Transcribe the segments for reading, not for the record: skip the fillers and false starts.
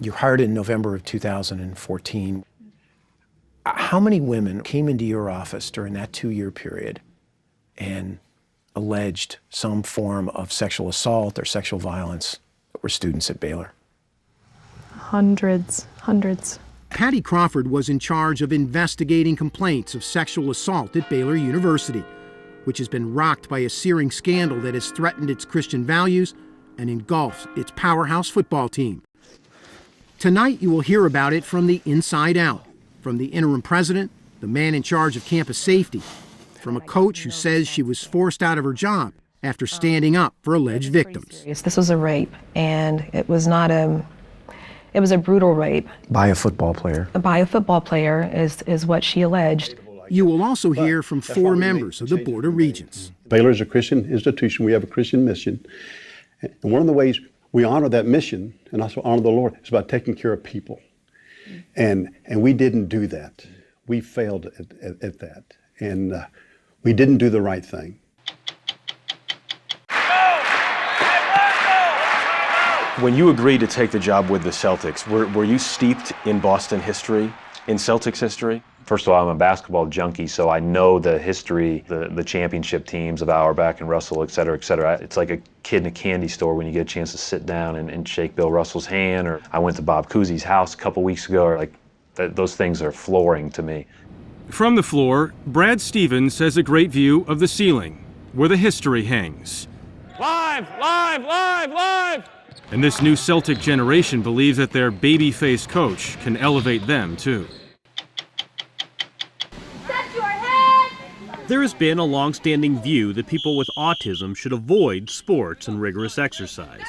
You hired in November of 2014. How many women came into your office during that 2-year period and alleged some form of sexual assault or sexual violence that were students at Baylor? Hundreds. Patty Crawford was in charge of investigating complaints of sexual assault at Baylor University, which has been rocked by a searing scandal that has threatened its Christian values and engulfed its powerhouse football team. Tonight, you will hear about it from the inside out, from the interim president, the man in charge of campus safety, from a coach who says she was forced out of her job after standing up for alleged victims. This was a rape, and it was a brutal rape. By a football player. By a football player is what she alleged. You will also hear from 4 members of the Board of Regents. Baylor is a Christian institution. We have a Christian mission. And one of the ways we honor that mission and also honor the Lord is by taking care of people. And we didn't do that. We failed at that. And we didn't do the right thing. When you agreed to take the job with the Celtics, were you steeped in Boston history, in Celtics history? First of all, I'm a basketball junkie, so I know the history, the championship teams of Auerbach and Russell, et cetera, et cetera. It's like a kid in a candy store when you get a chance to sit down and shake Bill Russell's hand. Or I went to Bob Cousy's house a couple weeks ago. Like those things are flooring to me. From the floor, Brad Stevens has a great view of the ceiling, where the history hangs. Live! And this new Celtic generation believes that their baby-faced coach can elevate them, too. There has been a long-standing view that people with autism should avoid sports and rigorous exercise.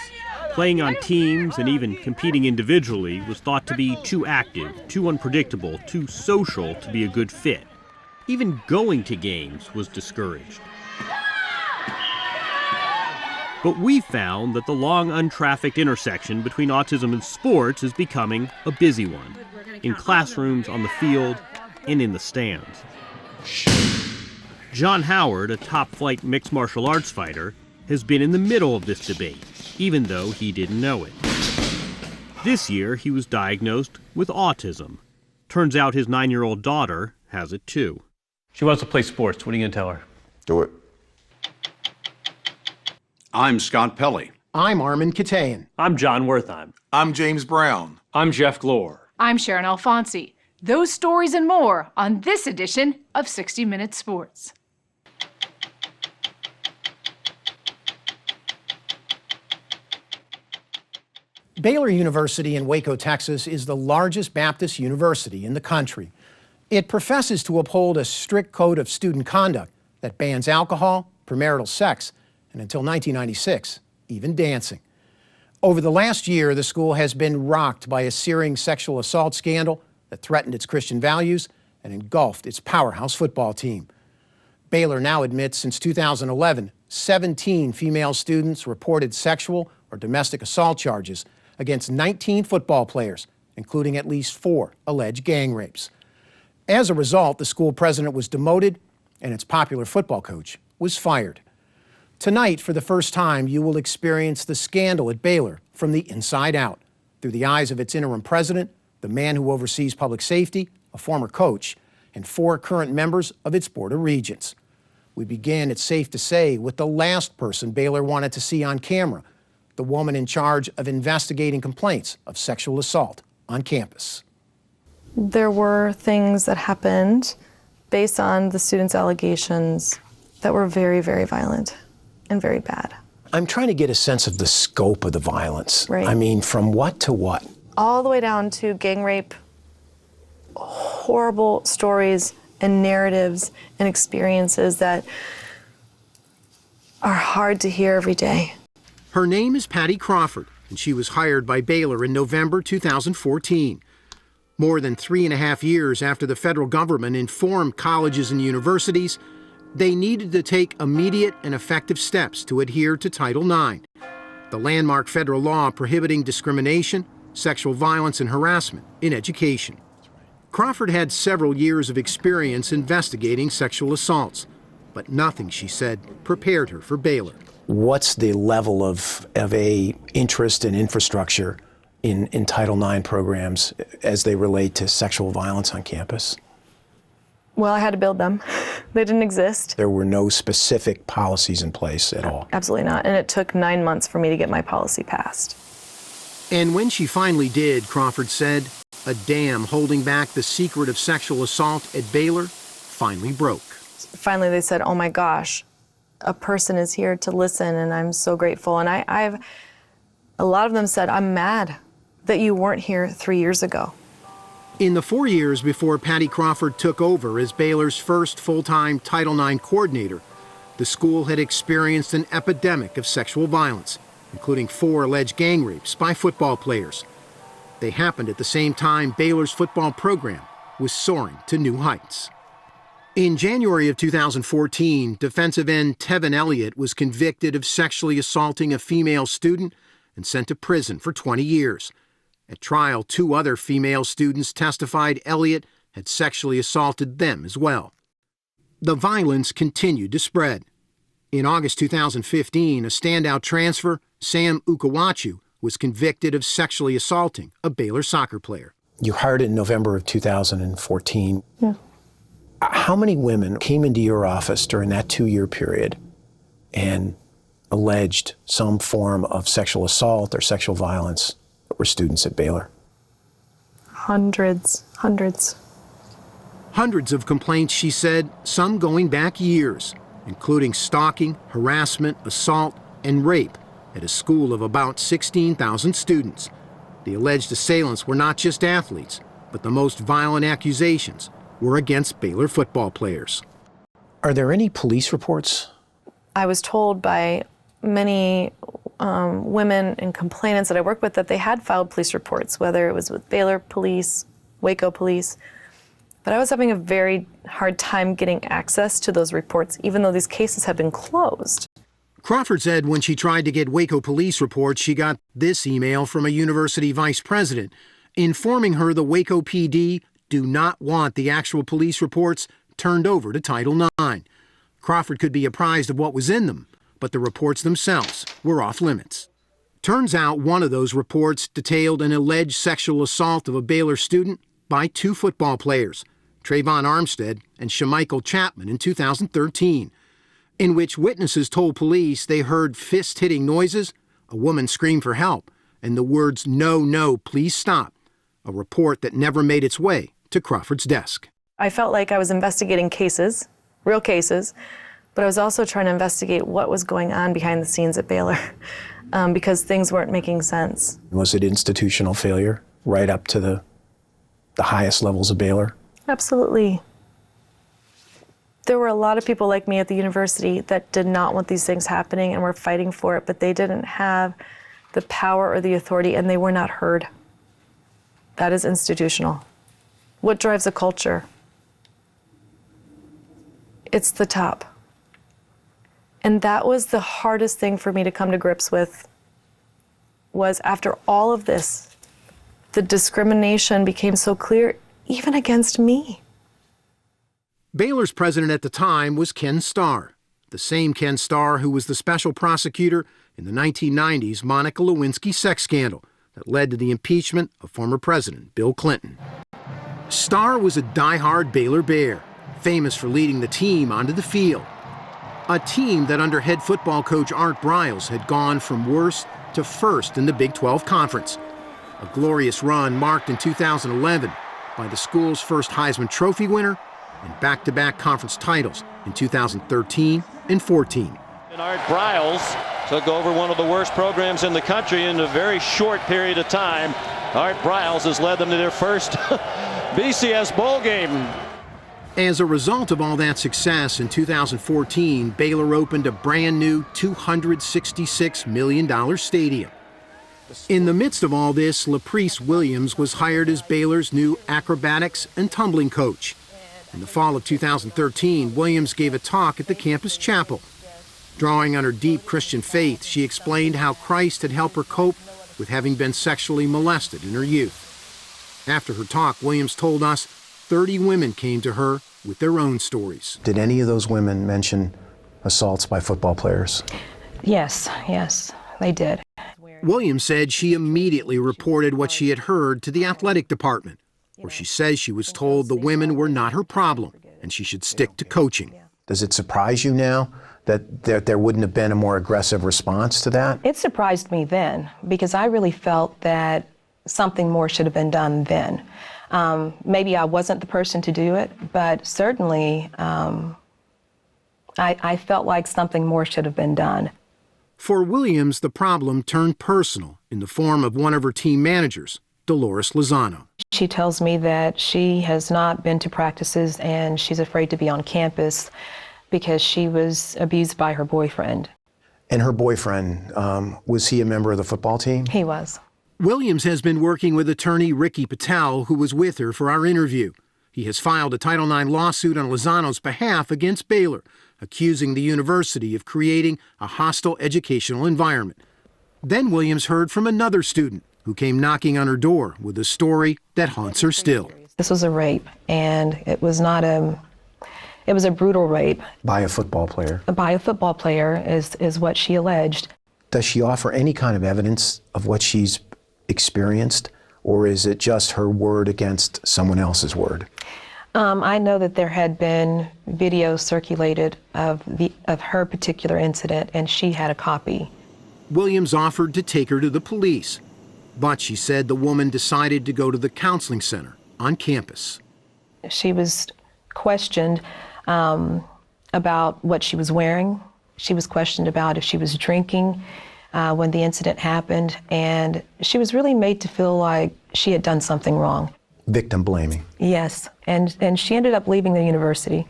Playing on teams and even competing individually was thought to be too active, too unpredictable, too social to be a good fit. Even going to games was discouraged. But we found that the long, untrafficked intersection between autism and sports is becoming a busy one, in classrooms, on the field, and in the stands. John Howard, a top-flight mixed martial arts fighter, has been in the middle of this debate, even though he didn't know it. This year, he was diagnosed with autism. Turns out his 9-year-old daughter has it too. She wants to play sports. What are you going to tell her? Do it. I'm Scott Pelley. I'm Armin Katayan. I'm John Wertheim. I'm James Brown. I'm Jeff Glore. I'm Sharon Alfonsi. Those stories and more on this edition of 60 Minutes Sports. Baylor University in Waco, Texas is the largest Baptist university in the country. It professes to uphold a strict code of student conduct that bans alcohol, premarital sex, and until 1996, even dancing. Over the last year, the school has been rocked by a searing sexual assault scandal that threatened its Christian values and engulfed its powerhouse football team. Baylor now admits since 2011, 17 female students reported sexual or domestic assault charges against 19 football players, including at least 4 alleged gang rapes. As a result, the school president was demoted and its popular football coach was fired. Tonight, for the first time, you will experience the scandal at Baylor from the inside out, through the eyes of its interim president, the man who oversees public safety, a former coach, and 4 current members of its Board of Regents. We begin, it's safe to say, with the last person Baylor wanted to see on camera, the woman in charge of investigating complaints of sexual assault on campus. There were things that happened based on the students' allegations that were very, very violent and very bad. I'm trying to get a sense of the scope of the violence. Right. I mean, from what to what? All the way down to gang rape, horrible stories and narratives and experiences that are hard to hear every day. Her name is Patty Crawford, and she was hired by Baylor in November 2014. More than 3.5 years after the federal government informed colleges and universities they needed to take immediate and effective steps to adhere to Title IX, the landmark federal law prohibiting discrimination, sexual violence, and harassment in education. Crawford had several years of experience investigating sexual assaults, but nothing, she said, prepared her for Baylor. What's the level of a interest and infrastructure in Title IX programs as they relate to sexual violence on campus? Well, I had to build them. They didn't exist. There were no specific policies in place at all. Absolutely not. And it took 9 months for me to get my policy passed. And when she finally did, Crawford said, a dam holding back the secret of sexual assault at Baylor finally broke. Finally, they said, oh my gosh, a person is here to listen, and I'm so grateful. And a lot of them said, I'm mad that you weren't here 3 years ago. In the 4 years before Patty Crawford took over as Baylor's first full-time Title IX coordinator, the school had experienced an epidemic of sexual violence, including 4 alleged gang rapes by football players. They happened at the same time Baylor's football program was soaring to new heights. In January of 2014, defensive end Tevin Elliott was convicted of sexually assaulting a female student and sent to prison for 20 years. At trial, 2 other female students testified Elliott had sexually assaulted them as well. The violence continued to spread. In August 2015, a standout transfer, Sam Ukawachu, was convicted of sexually assaulting a Baylor soccer player. You hired in November of 2014. Yeah. How many women came into your office during that 2-year period and alleged some form of sexual assault or sexual violence that were students at Baylor? Hundreds. Hundreds of complaints, she said, some going back years, including stalking, harassment, assault, and rape at a school of about 16,000 students. The alleged assailants were not just athletes, but the most violent accusations were against Baylor football players. Are there any police reports? I was told by many women and complainants that I work with that they had filed police reports, whether it was with Baylor police, Waco police. But I was having a very hard time getting access to those reports, even though these cases have been closed. Crawford said when she tried to get Waco police reports, she got this email from a university vice president informing her the Waco PD do not want the actual police reports turned over to Title IX. Crawford could be apprised of what was in them, but the reports themselves were off limits. Turns out one of those reports detailed an alleged sexual assault of a Baylor student by 2 football players, Trayvon Armstead and Shamichael Chapman, in 2013, in which witnesses told police they heard fist-hitting noises, a woman scream for help, and the words, "No, no, please stop," a report that never made its way to Crawford's desk. I felt like I was investigating cases, real cases, but I was also trying to investigate what was going on behind the scenes at Baylor because things weren't making sense. Was it institutional failure right up to the highest levels of Baylor? Absolutely. There were a lot of people like me at the university that did not want these things happening and were fighting for it, but they didn't have the power or the authority, and they were not heard. That is institutional. What drives a culture? It's the top. And that was the hardest thing for me to come to grips with, was after all of this, the discrimination became so clear, even against me. Baylor's president at the time was Ken Starr, the same Ken Starr who was the special prosecutor in the 1990s Monica Lewinsky sex scandal that led to the impeachment of former President Bill Clinton. Starr was a diehard Baylor Bear, famous for leading the team onto the field. A team that under head football coach Art Briles had gone from worst to first in the Big 12 Conference. A glorious run marked in 2011 by the school's first Heisman Trophy winner and back-to-back conference titles in 2013 and 14. And Art Briles took over one of the worst programs in the country in a very short period of time. Art Briles has led them to their first BCS bowl game. As a result of all that success, in 2014, Baylor opened a brand new $266 million stadium. In the midst of all this, LaPreece Williams was hired as Baylor's new acrobatics and tumbling coach. In the fall of 2013, Williams gave a talk at the campus chapel. Drawing on her deep Christian faith, she explained how Christ had helped her cope with having been sexually molested in her youth. After her talk, Williams told us 30 women came to her with their own stories. Did any of those women mention assaults by football players? Yes, they did. Williams said she immediately reported what she had heard to the athletic department, where she says she was told the women were not her problem and she should stick to coaching. Does it surprise you now that there wouldn't have been a more aggressive response to that? It surprised me then because I really felt that something more should have been done then. Maybe I wasn't the person to do it, but certainly I felt like something more should have been done. For Williams, the problem turned personal in the form of one of her team managers, Dolores Lozano. She tells me that she has not been to practices and she's afraid to be on campus because she was abused by her boyfriend. And her boyfriend, was he a member of the football team? He was. Williams has been working with attorney Ricky Patel, who was with her for our interview. He has filed a Title IX lawsuit on Lozano's behalf against Baylor, accusing the university of creating a hostile educational environment. Then Williams heard from another student who came knocking on her door with a story that haunts her still. This was a rape, and it was a brutal rape. By a football player? By a football player is what she alleged. Does she offer any kind of evidence of what she's experienced, or is it just her word against someone else's word? I know that there had been videos circulated of her particular incident, and she had a copy. Williams offered to take her to the police, but she said the woman decided to go to the counseling center on campus. She was questioned about what she was wearing. She was questioned about if she was drinking when the incident happened, and she was really made to feel like she had done something wrong. Victim blaming. Yes, and she ended up leaving the university.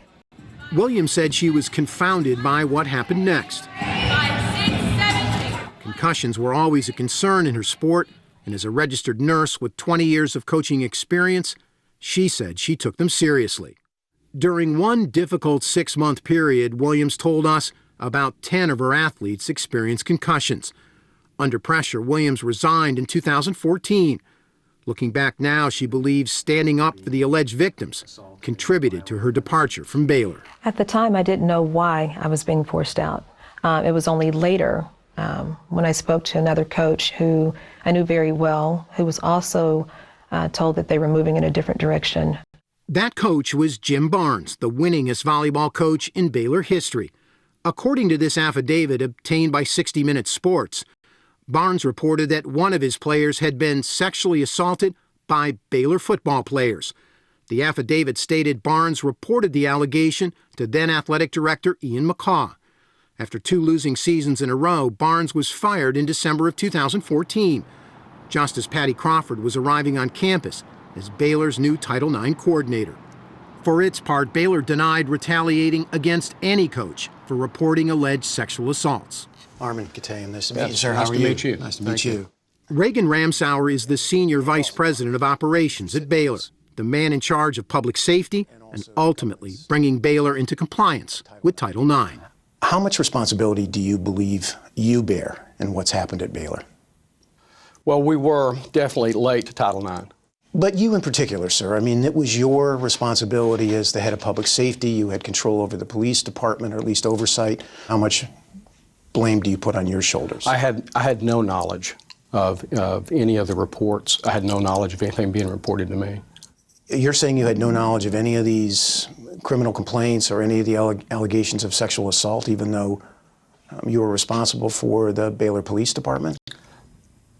Williams said she was confounded by what happened next. 5, 6, 7. Concussions were always a concern in her sport, and as a registered nurse with 20 years of coaching experience, she said she took them seriously. During one difficult 6-month period, Williams told us about 10 of her athletes experienced concussions. Under pressure, Williams resigned in 2014. Looking back now, she believes standing up for the alleged victims contributed to her departure from Baylor. At the time, I didn't know why I was being forced out. It was only later when I spoke to another coach who I knew very well, who was also told that they were moving in a different direction. That coach was Jim Barnes, the winningest volleyball coach in Baylor history. According to this affidavit obtained by 60 Minutes Sports, Barnes reported that one of his players had been sexually assaulted by Baylor football players. The affidavit stated Barnes reported the allegation to then athletic director Ian McCaw. After 2 losing seasons in a row, Barnes was fired in December of 2014, just as Patty Crawford was arriving on campus as Baylor's new Title IX coordinator. For its part, Baylor denied retaliating against any coach for reporting alleged sexual assaults. Armin Katay, nice to Yes, meet you, sir. nice How are to you? meet you. Nice to Thank meet you. you. Reagan Ramsauer is the senior vice president of operations at Baylor, the man in charge of public safety and ultimately bringing Baylor into compliance with Title IX. How much responsibility do you believe you bear in what's happened at Baylor? Well, we were definitely late to Title IX. But you in particular, sir. I mean, it was your responsibility as the head of public safety. You had control over the police department, or at least oversight. How much blame do you put on your shoulders? I had no knowledge of any of the reports. I had no knowledge of anything being reported to me. You're saying you had no knowledge of any of these criminal complaints or any of the allegations of sexual assault, even though you were responsible for the Baylor Police Department?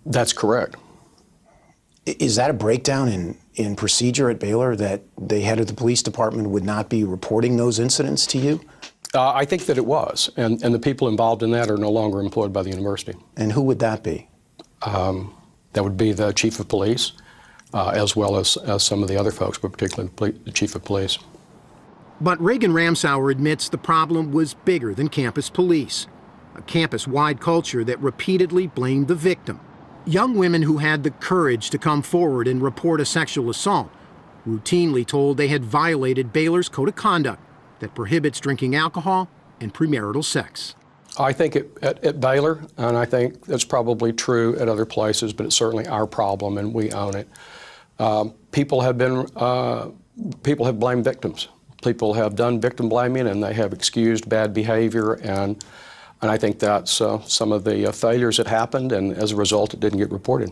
That's correct. Is that a breakdown in procedure at Baylor, that the head of the police department would not be reporting those incidents to you? I think that it was, and the people involved in that are no longer employed by the university. And who would that be? That would be the chief of police, as well as some of the other folks, but particularly the chief of police. But Reagan Ramsauer admits the problem was bigger than campus police, a campus-wide culture that repeatedly blamed the victim. Young women who had the courage to come forward and report a sexual assault routinely told they had violated Baylor's code of conduct that prohibits drinking alcohol and premarital sex. I think at Baylor, and I think that's probably true at other places, but it's certainly our problem and we own it. People have been people have blamed victims. People have done victim blaming, and they have excused bad behavior, and I think that's some of the failures that happened, and as a result, it didn't get reported.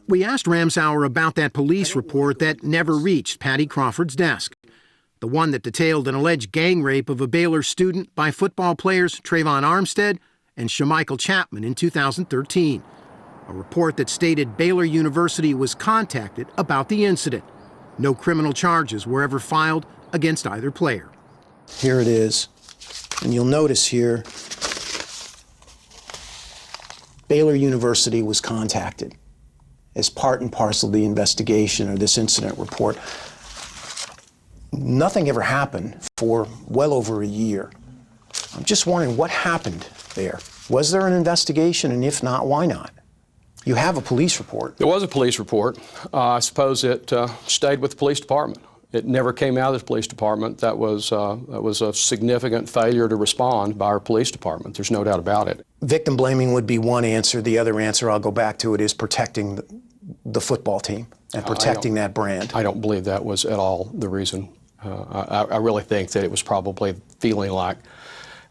We asked Ramsauer about that police report that never reached Patty Crawford's desk, the one that detailed an alleged gang rape of a Baylor student by football players Trayvon Armstead and Shamichael Chapman in 2013, a report that stated Baylor University was contacted about the incident. No criminal charges were ever filed against either player. Here it is, and you'll notice here, Baylor University was contacted as part and parcel of the investigation or this incident report. Nothing ever happened for well over a year. I'm just wondering what happened there. Was there an investigation, and if not, why not? You have a police report. There was a police report. I suppose it stayed with the police department. It never came out of the police department. That was a significant failure to respond by our police department. There's no doubt about it. Victim blaming would be one answer. The other answer, I'll go back to it, is protecting the football team and protecting that brand. I don't believe that was at all the reason. I really think that it was probably feeling like,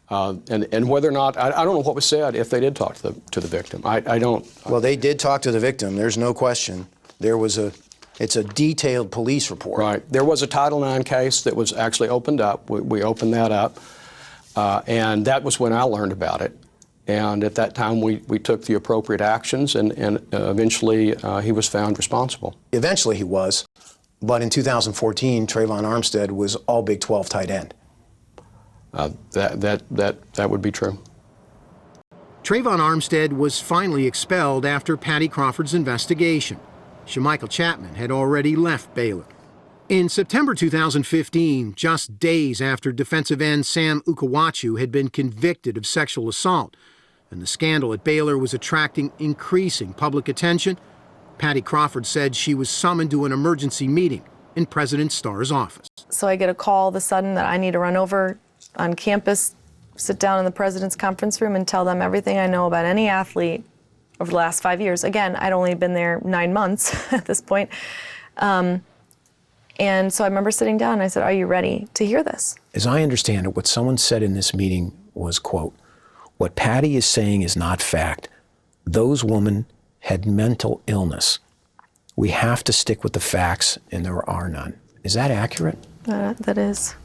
and whether or not, I don't know what was said if they did talk to the victim. I don't. Well, they did talk to the victim. There's no question. It's a detailed police report. Right. There was a Title IX case that was actually opened up. We opened that up, and that was when I learned about it. And at that time, we took the appropriate actions, and eventually he was found responsible. Eventually he was, but in 2014, Trayvon Armstead was all Big 12 tight end. That would be true. Trayvon Armstead was finally expelled after Patty Crawford's investigation. Shamichael Chapman had already left Baylor. In September 2015, just days after defensive end Sam Ukawachu had been convicted of sexual assault, and the scandal at Baylor was attracting increasing public attention, Patty Crawford said she was summoned to an emergency meeting in President Starr's office. So I get a call all of a sudden that I need to run over on campus, sit down in the president's conference room and tell them everything I know about any athlete over the last 5 years. Again, I'd only been there 9 months at this point. And so I remember sitting down and I said, "Are you ready to hear this?" As I understand it, what someone said in this meeting was, quote, "What Patty is saying is not fact. Those women had mental illness. We have to stick with the facts, and there are none." Is that accurate? That is.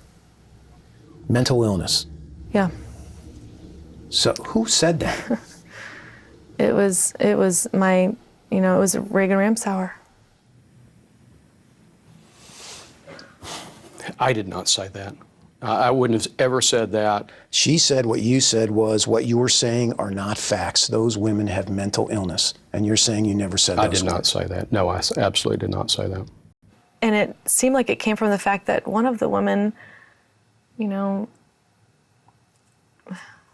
Mental illness. Yeah. So who said that? It was my, it was Reagan Ramsauer. I did not say that. I wouldn't have ever said that. She said what you said was, what you were saying are not facts. Those women have mental illness. And you're saying you never said those I did not say that. No, I absolutely did not say that. And it seemed like it came from the fact that one of the women,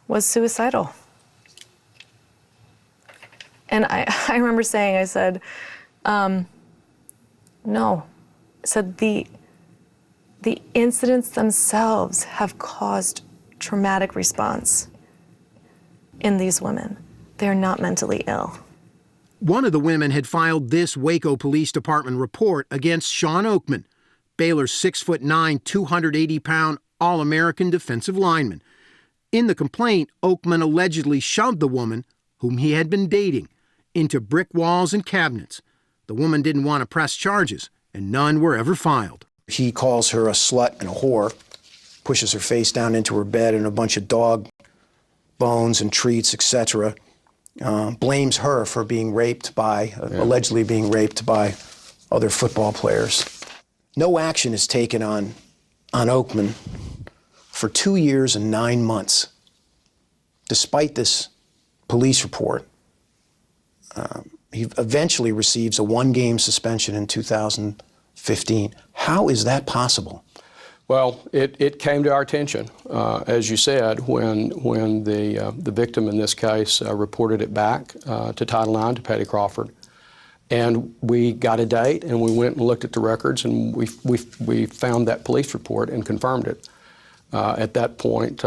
was suicidal. And I remember saying, I said, no. I said, the incidents themselves have caused traumatic response in these women. They're not mentally ill. One of the women had filed this Waco Police Department report against Sean Oakman, Baylor's 6'9", 280-pound All-American defensive lineman. In the complaint, Oakman allegedly shoved the woman, whom he had been dating, into brick walls and cabinets. The woman didn't want to press charges, and none were ever filed. He calls her a slut and a whore, pushes her face down into her bed and a bunch of dog bones and treats, etc. Blames her for being raped by, allegedly being raped by other football players. No action is taken on Oakman for 2 years and 9 months. Despite this police report, he eventually receives a 1-game suspension in 2015. How is that possible? Well, it came to our attention, as you said, when the victim in this case reported it back to Title IX, to Patty Crawford. And we got a date, and we went and looked at the records, and we found that police report and confirmed it. At that point,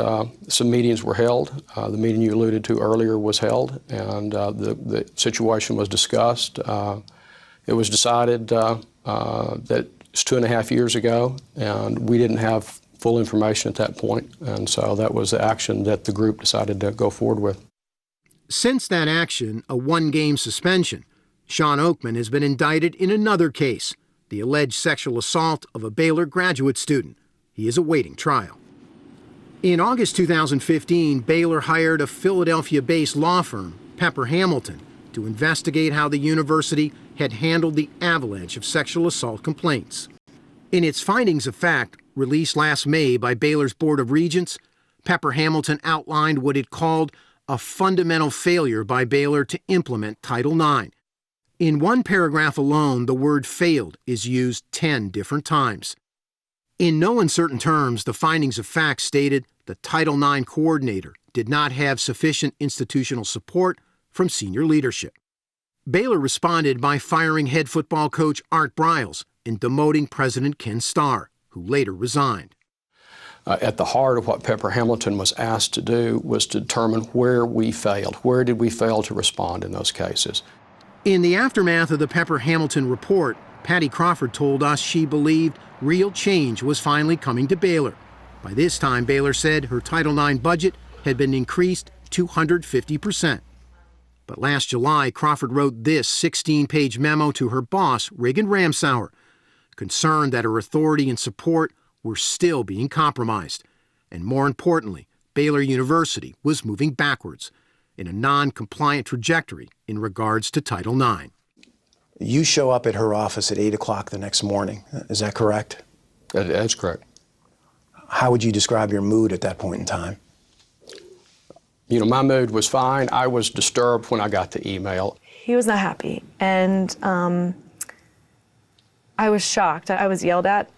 some meetings were held. The meeting you alluded to earlier was held, and the situation was discussed. It was decided that It's 2.5 years ago, and we didn't have full information at that point, and so that was the action that the group decided to go forward with. Since that action, a one-game suspension, Sean Oakman has been indicted in another case, the alleged sexual assault of a Baylor graduate student. He is awaiting trial. In August 2015, Baylor hired a Philadelphia-based law firm, Pepper Hamilton, to investigate how the university had handled the avalanche of sexual assault complaints. In its findings of fact, released last May by Baylor's Board of Regents, Pepper Hamilton outlined what it called a fundamental failure by Baylor to implement Title IX. In one paragraph alone, the word failed is used 10 different times. In no uncertain terms, the findings of fact stated the Title IX coordinator did not have sufficient institutional support from senior leadership. Baylor responded by firing head football coach Art Briles and demoting President Ken Starr, who later resigned. At the heart of what Pepper Hamilton was asked to do was to determine where we failed. Where did we fail to respond in those cases? In the aftermath of the Pepper Hamilton report, Patty Crawford told us she believed real change was finally coming to Baylor. By this time, Baylor said her Title IX budget had been increased 250%. But last July, Crawford wrote this 16-page memo to her boss, Reagan Ramsauer, concerned that her authority and support were still being compromised. And more importantly, Baylor University was moving backwards in a non-compliant trajectory in regards to Title IX. You show up at her office at 8 o'clock the next morning. Is that correct? That's correct. How would you describe your mood at that point in time? You know, my mood was fine. I was disturbed when I got the email. He was not happy, and I was shocked. I was yelled at.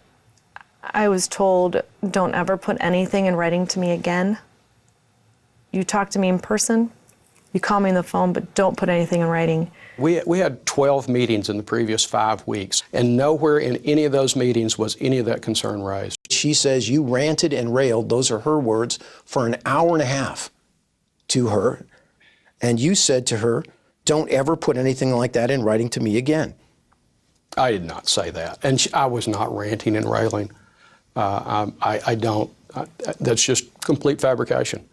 I was told, don't ever put anything in writing to me again. You talk to me in person, you call me on the phone, but don't put anything in writing. We had 12 meetings in the previous 5 weeks, and nowhere in any of those meetings was any of that concern raised. She says you ranted and railed, those are her words, for an hour and a half to her, and you said to her, don't ever put anything like that in writing to me again. I did not say that, and I was not ranting and railing. That's just complete fabrication.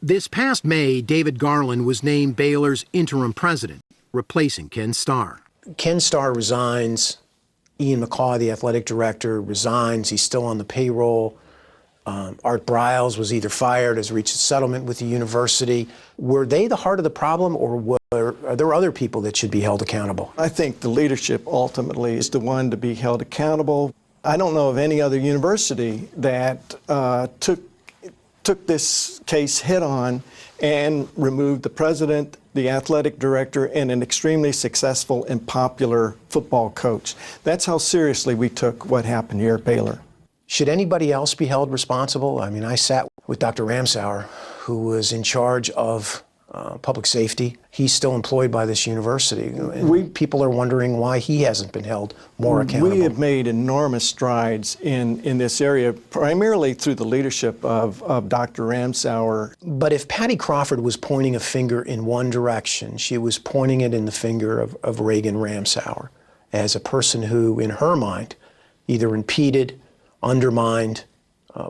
This past May, David Garland was named Baylor's interim president, replacing Ken Starr. Ken Starr resigns. Ian McCaw, the athletic director, resigns. He's still on the payroll. Art Briles was either fired, has reached a settlement with the university. Were they the heart of the problem, or are there other people that should be held accountable? I think the leadership ultimately is the one to be held accountable. I don't know of any other university that took this case head on and removed the president, the athletic director, and an extremely successful and popular football coach. That's how seriously we took what happened here at Baylor. Should anybody else be held responsible? I mean, I sat with Dr. Ramsauer, who was in charge of public safety. He's still employed by this university. And people are wondering why he hasn't been held more accountable. We have made enormous strides in this area, primarily through the leadership of Dr. Ramsauer. But if Patty Crawford was pointing a finger in one direction, she was pointing it in the finger of Reagan Ramsauer as a person who, in her mind, either impeded, undermined,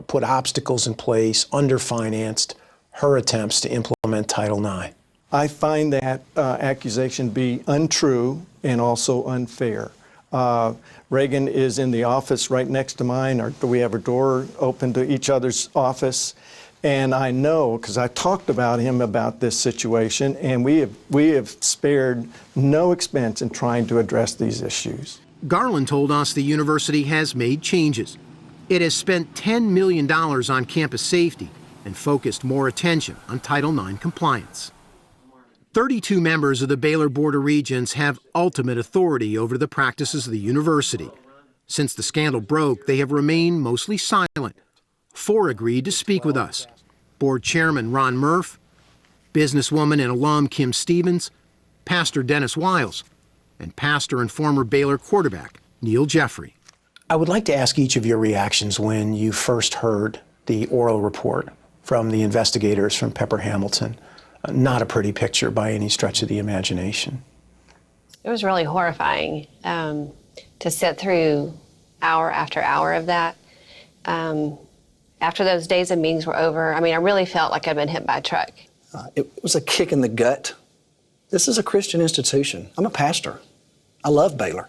put obstacles in place, underfinanced her attempts to implement Title IX. I find that accusation to be untrue and also unfair. Reagan is in the office right next to mine. We have a door open to each other's office. And I know, because I talked about him about this situation, and we have spared no expense in trying to address these issues. Garland told us the university has made changes. It has spent $10 million on campus safety and focused more attention on Title IX compliance. 32 members of the Baylor Board of Regents have ultimate authority over the practices of the university. Since the scandal broke, they have remained mostly silent. 4 agreed to speak with us: Board Chairman Ron Murph, businesswoman and alum Kim Stevens, Pastor Dennis Wiles, and pastor and former Baylor quarterback Neil Jeffrey. I would like to ask each of your reactions when you first heard the oral report from the investigators from Pepper Hamilton. Not a pretty picture by any stretch of the imagination. It was really horrifying to sit through hour after hour of that. After those days of meetings were over, I mean, I really felt like I'd been hit by a truck. It was a kick in the gut. This is a Christian institution. I'm a pastor. I love Baylor.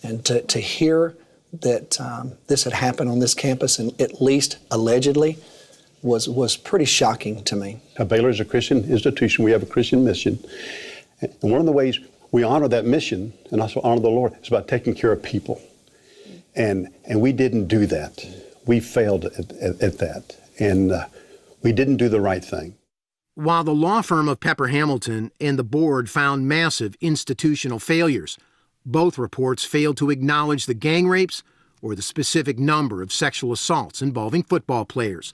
And to hear that this had happened on this campus, and at least allegedly, was pretty shocking to me. Now, Baylor is a Christian institution. We have a Christian mission. And one of the ways we honor that mission and also honor the Lord is by taking care of people. And we didn't do that. We failed at that. And we didn't do the right thing. While the law firm of Pepper Hamilton and the board found massive institutional failures, both reports failed to acknowledge the gang rapes or the specific number of sexual assaults involving football players.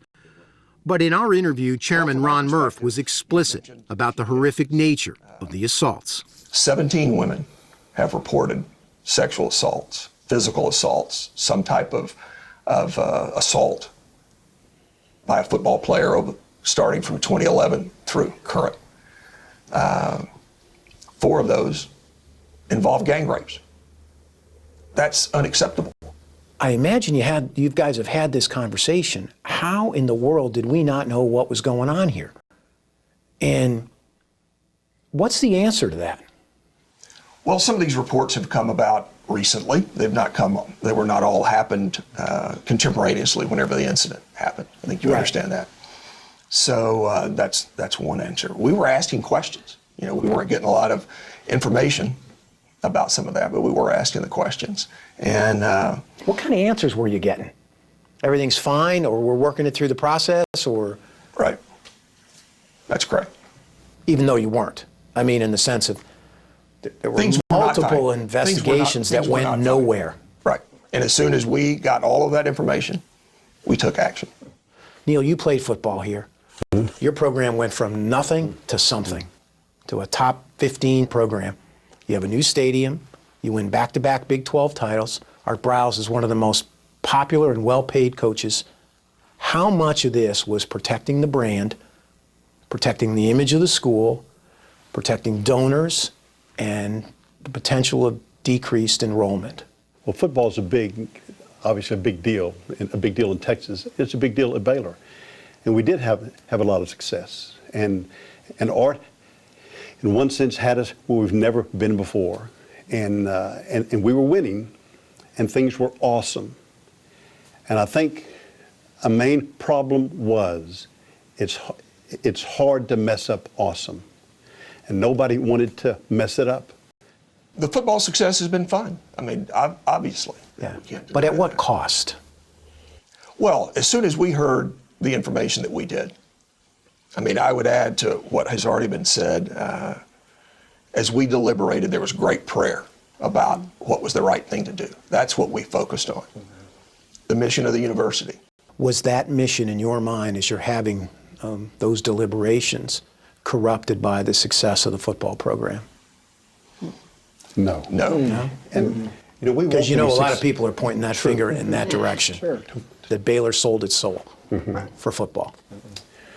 But in our interview, Chairman Ron Murph was explicit about the horrific nature of the assaults. 17 women have reported sexual assaults, physical assaults, some type of assault by a football player starting from 2011 through current. 4 of those involve gang rapes. That's unacceptable. I imagine you guys have had this conversation. How in the world did we not know what was going on here? And what's the answer to that? Well, some of these reports have come about recently. They were not all happened contemporaneously whenever the incident happened. I think you understand that. So that's one answer. We were asking questions. We weren't getting a lot of information about some of that, but we were asking the questions. And what kind of answers were you getting? Everything's fine, or we're working it through the process, or? Right. That's correct. Even though you weren't. I mean, in the sense of there were multiple investigations that went nowhere. Right. And as soon as we got all of that information, we took action. Neil, you played football here. Your program went from nothing to something, to a top 15 program. You have a new stadium. You win back-to-back Big 12 titles. Art Briles is one of the most popular and well-paid coaches. How much of this was protecting the brand, protecting the image of the school, protecting donors, and the potential of decreased enrollment? Well, football is obviously a big deal in Texas. It's a big deal at Baylor. And we did have a lot of success. And Art, in one sense, had us where we've never been before. And we were winning, and things were awesome. And I think a main problem was it's hard to mess up awesome. And nobody wanted to mess it up. The football success has been fun. I mean, obviously. Yeah. But at what cost? Well, as soon as we heard the information that we did, I mean, I would add to what has already been said. As we deliberated, there was great prayer about what was the right thing to do. That's what we focused on. The mission of the university. Was that mission in your mind, as you're having those deliberations, corrupted by the success of the football program? No. And because a lot of people are pointing that finger in that direction. That Baylor sold its soul for football.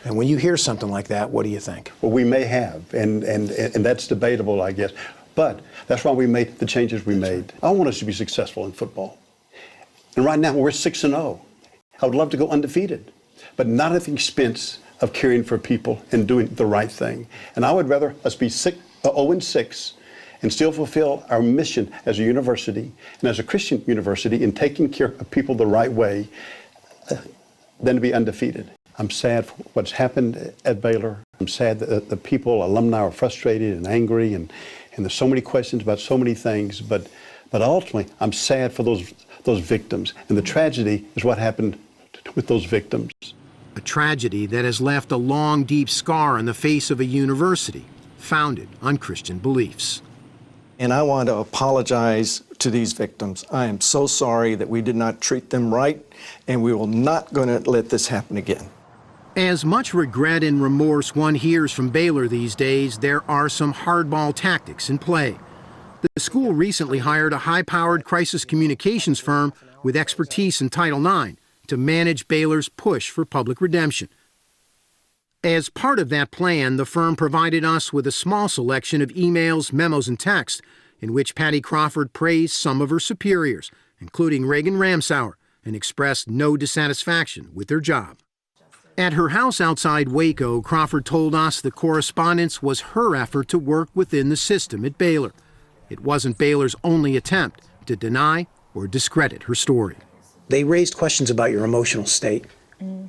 And when you hear something like that, what do you think? Well, we may have, and that's debatable, I guess. But that's why we made the changes we made. I want us to be successful in football. And right now, we're 6-0. I would love to go undefeated, but not at the expense of caring for people and doing the right thing. And I would rather us be 0-6 and still fulfill our mission as a university and as a Christian university in taking care of people the right way than to be undefeated. I'm sad for what's happened at Baylor. I'm sad that the people, alumni, are frustrated and angry, and there's so many questions about so many things. But ultimately, I'm sad for those victims. And the tragedy is what happened with those victims. A tragedy that has left a long, deep scar on the face of a university founded on Christian beliefs. And I want to apologize to these victims. I am so sorry that we did not treat them right, and we will not going to let this happen again. As much regret and remorse one hears from Baylor these days, there are some hardball tactics in play. The school recently hired a high-powered crisis communications firm with expertise in Title IX to manage Baylor's push for public redemption. As part of that plan, the firm provided us with a small selection of emails, memos, and texts in which Patty Crawford praised some of her superiors including Reagan Ramsauer, and expressed no dissatisfaction with their job. At her house outside Waco, Crawford told us the correspondence was her effort to work within the system at Baylor. It wasn't Baylor's only attempt to deny or discredit her story. They raised questions about your emotional state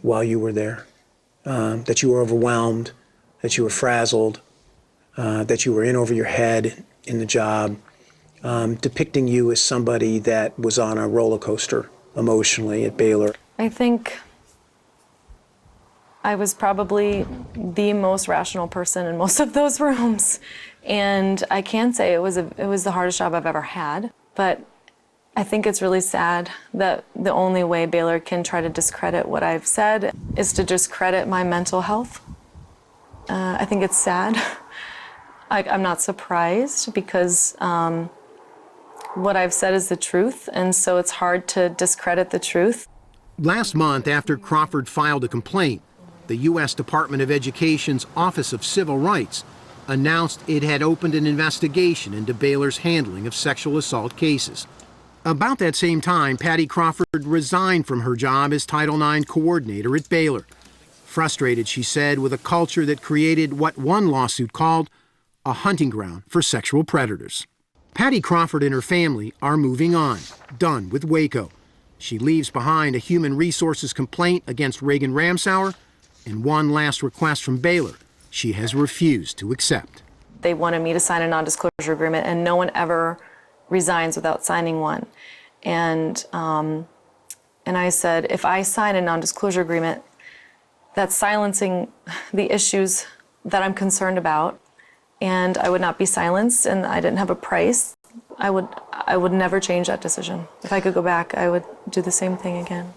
while you were there, that you were overwhelmed, that you were frazzled, that you were in over your head in the job, depicting you as somebody that was on a roller coaster emotionally at Baylor. I think I was probably the most rational person in most of those rooms. And I can say it was the hardest job I've ever had. But I think it's really sad that the only way Baylor can try to discredit what I've said is to discredit my mental health. I think it's sad. I'm not surprised because what I've said is the truth, and so it's hard to discredit the truth. Last month, after Crawford filed a complaint, the U.S. Department of Education's Office of Civil Rights announced it had opened an investigation into Baylor's handling of sexual assault cases. About that same time, Patty Crawford resigned from her job as Title IX coordinator at Baylor. Frustrated, she said, with a culture that created what one lawsuit called a hunting ground for sexual predators. Patty Crawford and her family are moving on, done with Waco. She leaves behind a human resources complaint against Reagan Ramsauer and one last request from Baylor she has refused to accept. They wanted me to sign a non-disclosure agreement, and no one ever resigns without signing one. And I said, if I sign a non-disclosure agreement, that's silencing the issues that I'm concerned about, and I would not be silenced, and I didn't have a price. I would never change that decision. If I could go back, I would do the same thing again.